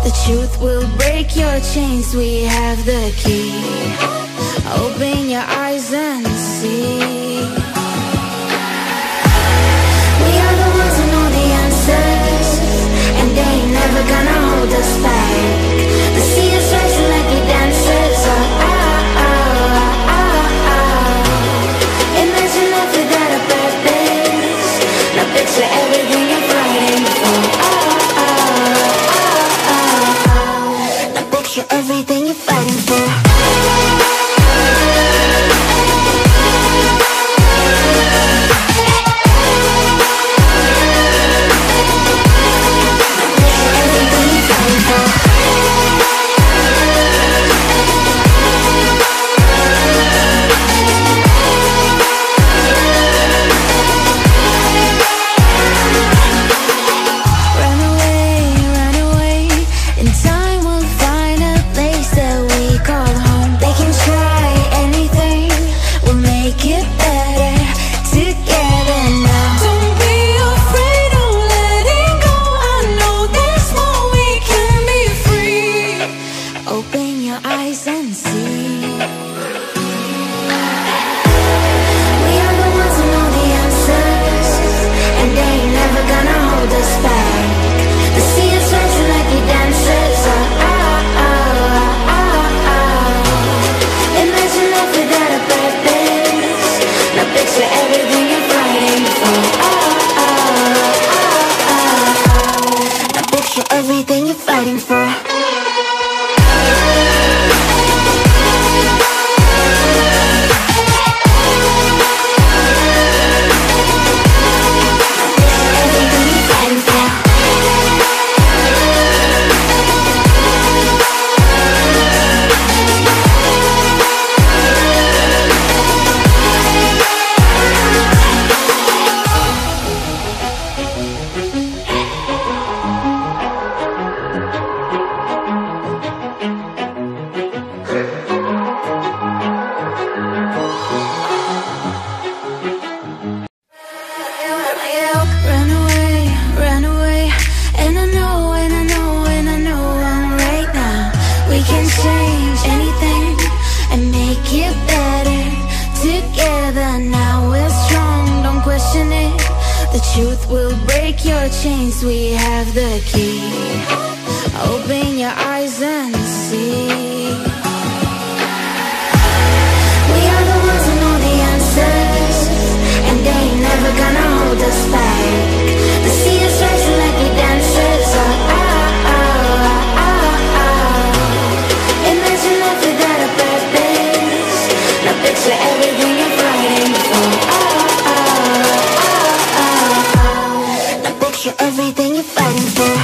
The truth will break your chains, we have the key. Open your eyes and see. We are the ones who know the answers, and they ain't never gonna hold us back. They see us rising like we dancers. Imagine life without a purpose. Now picture everything you're fighting for. Now picture everything you're fighting for. Everything you're fighting for. The truth will break your chains, we have the key. Open your eyes and see. We are the ones who know the answers, and they ain't never gonna hold us back. They see us rising like we dancers. Imagine life without a purpose. Now picture everything you're fighting for. Everything you're fighting for.